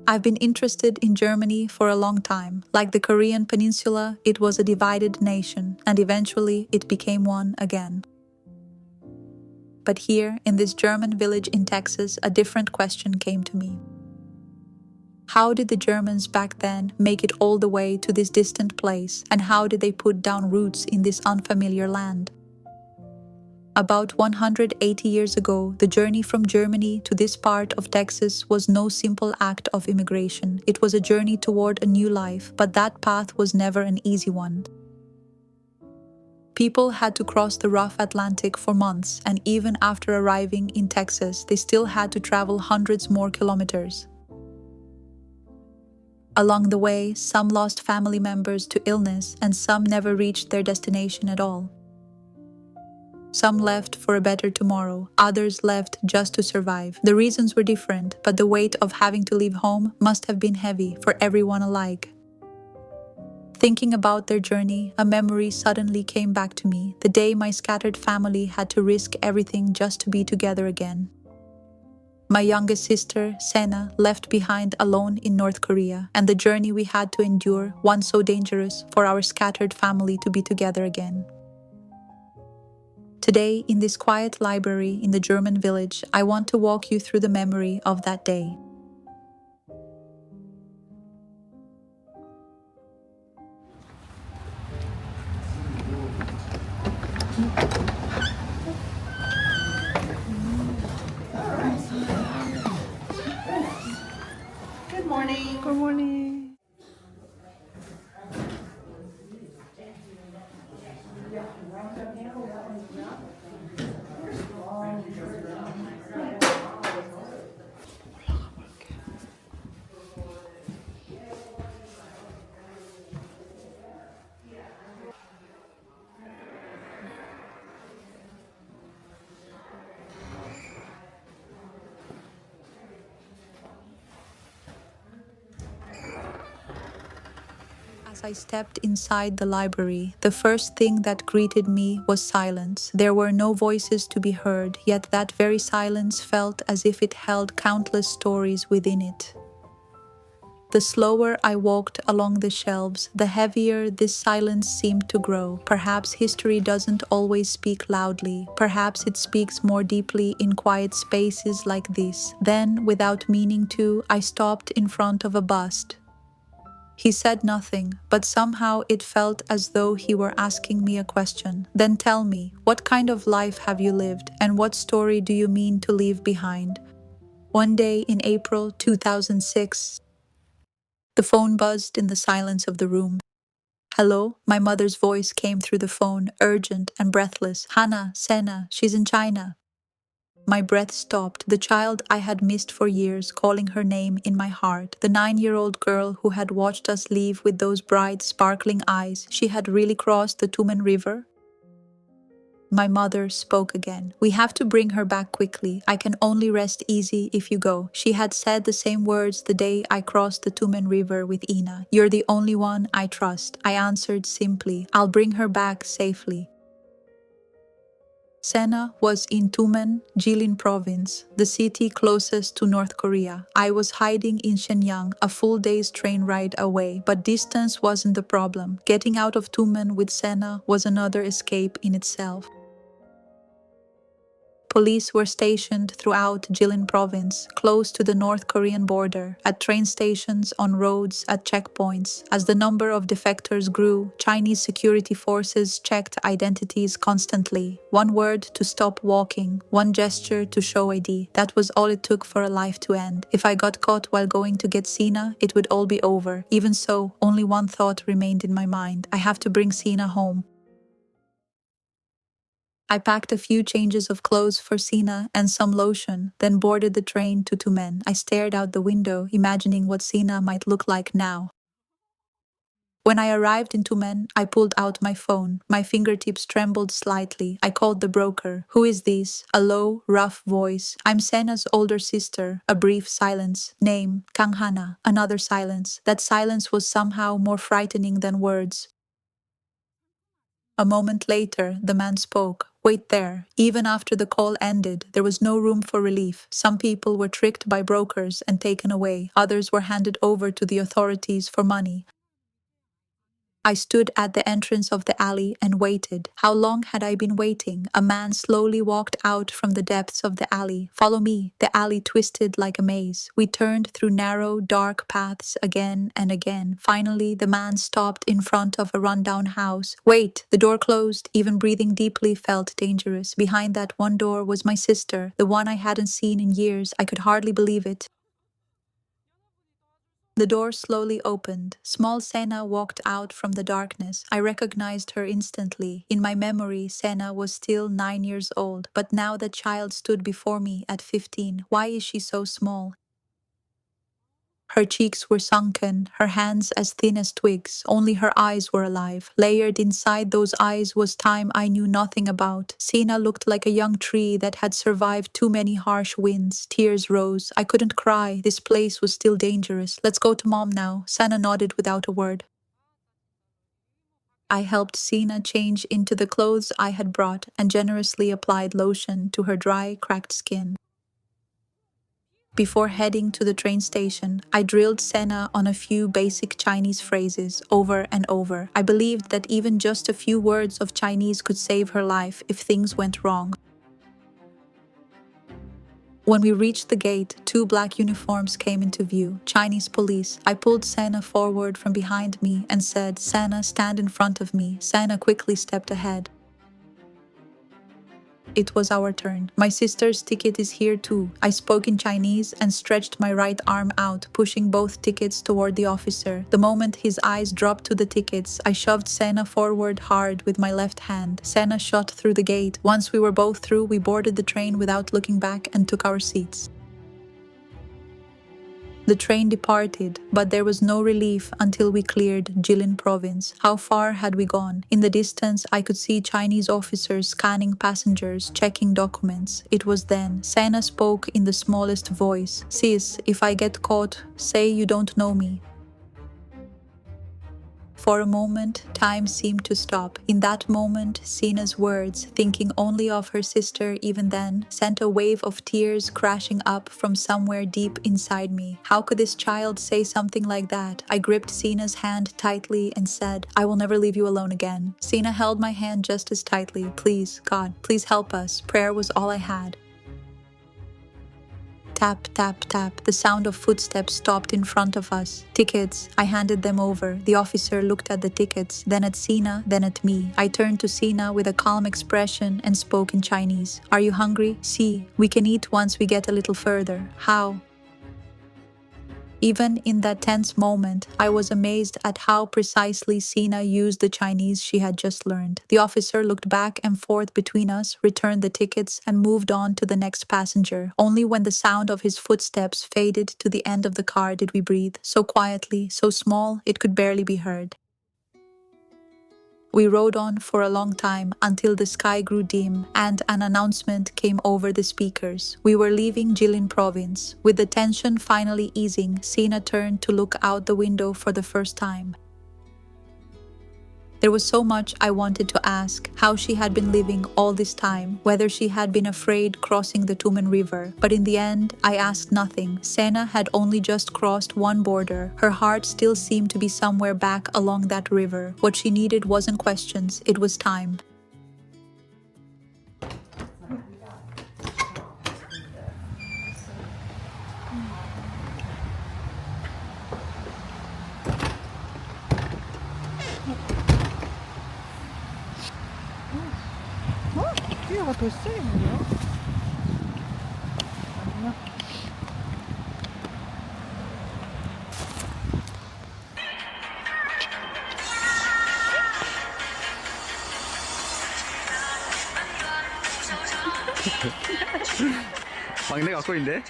I've been interested in Germany for a long time. Like the Korean peninsula, it was a divided nation, and eventually it became one again. But here, in this German village in Texas, a different question came to me. How did the Germans back then make it all the way to this distant place, and how did they put down roots in this unfamiliar land? About 180 years ago, the journey from Germany to this part of Texas was no simple act of immigration. It was a journey toward a new life, but that path was never an easy one. People had to cross the rough Atlantic for months, and even after arriving in Texas, they still had to travel hundreds more kilometers. Along the way, some lost family members to illness, and some never reached their destination at all. Some left for a better tomorrow, others left just to survive. The reasons were different, but the weight of having to leave home must have been heavy for everyone alike. Thinking about their journey, a memory suddenly came back to me, the day my scattered family had to risk everything just to be together again. My youngest sister, Sena, left behind alone in North Korea, and the journey we had to endure, one so dangerous for our scattered family to be together again. Today, in this quiet library in the German village, I want to walk you through the memory of that day. Good morning. Good morning. As I stepped inside the library, the first thing that greeted me was silence. There were no voices to be heard, yet that very silence felt as if it held countless stories within it. The slower I walked along the shelves, the heavier this silence seemed to grow. Perhaps history doesn't always speak loudly. Perhaps it speaks more deeply in quiet spaces like this. Then, without meaning to, I stopped in front of a bust. He said nothing, but somehow it felt as though he were asking me a question. Then tell me, what kind of life have you lived, and what story do you mean to leave behind? One day in April 2006, the phone buzzed in the silence of the room. Hello? My mother's voice came through the phone, urgent and breathless. Hannah, Sena, she's in China. My breath stopped, the child I had missed for years calling her name in my heart, the 9-year-old girl who had watched us leave with those bright, sparkling eyes. She had really crossed the Tumen River? My mother spoke again. We have to bring her back quickly. I can only rest easy if you go. She had said the same words the day I crossed the Tumen River with Ina. You're the only one I trust. I answered simply. I'll bring her back safely. Sena was in Tumen, Jilin province, the city closest to North Korea. I was hiding in Shenyang, a full day's train ride away, but distance wasn't the problem. Getting out of Tumen with Sena was another escape in itself. Police were stationed throughout Jilin province, close to the North Korean border, at train stations, on roads, at checkpoints. As the number of defectors grew, Chinese security forces checked identities constantly. One word to stop walking, one gesture to show ID. That was all it took for a life to end. If I got caught while going to get Sina, it would all be over. Even so, only one thought remained in my mind. I have to bring Sina home. I packed a few changes of clothes for Sina and some lotion, then boarded the train to Tumen. I stared out the window, imagining what Sina might look like now. When I arrived in Tumen, I pulled out my phone. My fingertips trembled slightly. I called the broker. Who is this? A low, rough voice. I'm Sena's older sister. A brief silence. Name, Kang Hana. Another silence. That silence was somehow more frightening than words. A moment later, the man spoke. Wait there. Even after the call ended, there was no room for relief. Some people were tricked by brokers and taken away. Others were handed over to the authorities for money. I stood at the entrance of the alley and waited. How long had I been waiting? A man slowly walked out from the depths of the alley. Follow me. The alley twisted like a maze. We turned through narrow, dark paths again and again. Finally, the man stopped in front of a rundown house. Wait! The door closed. Even breathing deeply felt dangerous. Behind that one door was my sister, the one I hadn't seen in years. I could hardly believe it. The door slowly opened. Small Sena walked out from the darkness. I recognized her instantly. In my memory, Sena was still 9 years old, but now the child stood before me at 15. Why is she so small? Her cheeks were sunken, her hands as thin as twigs. Only her eyes were alive. Layered inside those eyes was time I knew nothing about. Sina looked like a young tree that had survived too many harsh winds. Tears rose. I couldn't cry. This place was still dangerous. Let's go to Mom now. Sana nodded without a word. I helped Sina change into the clothes I had brought and generously applied lotion to her dry, cracked skin. Before heading to the train station, I drilled Sena on a few basic Chinese phrases over and over. I believed that even just a few words of Chinese could save her life if things went wrong. When we reached the gate, 2 black uniforms came into view, Chinese police. I pulled Sena forward from behind me and said, "Sena, stand in front of me." Sena quickly stepped ahead. It was our turn. "My sister's ticket is here too." I spoke in Chinese and stretched my right arm out, pushing both tickets toward the officer. The moment his eyes dropped to the tickets, I shoved Sena forward hard with my left hand. Sena shot through the gate. Once we were both through, we boarded the train without looking back and took our seats. The train departed, but there was no relief until we cleared Jilin province. How far had we gone? In the distance, I could see Chinese officers scanning passengers, checking documents. It was then. Sena spoke in the smallest voice. "Sis, if I get caught, say you don't know me." For a moment, time seemed to stop. In that moment, Sina's words, thinking only of her sister even then, sent a wave of tears crashing up from somewhere deep inside me. How could this child say something like that? I gripped Sina's hand tightly and said, "I will never leave you alone again." Sina held my hand just as tightly. "Please, God, please help us." Prayer was all I had. Tap, tap, tap. The sound of footsteps stopped in front of us. "Tickets." I handed them over. The officer looked at the tickets, then at Sina, then at me. I turned to Sina with a calm expression and spoke in Chinese. "Are you hungry? See, we can eat once we get a little further." "How?" Even in that tense moment, I was amazed at how precisely Sina used the Chinese she had just learned. The officer looked back and forth between us, returned the tickets, and moved on to the next passenger. Only when the sound of his footsteps faded to the end of the car did we breathe, so quietly, so small, it could barely be heard. We rode on for a long time until the sky grew dim and an announcement came over the speakers. We were leaving Jilin province. With the tension finally easing, Sina turned to look out the window for the first time. There was so much I wanted to ask, how she had been living all this time, whether she had been afraid crossing the Tumen River. But in the end, I asked nothing. Sena had only just crossed one border. Her heart still seemed to be somewhere back along that river. What she needed wasn't questions, it was time. 띠아가 더 세겠는데요? 아니야? 막내 갖고 있는데?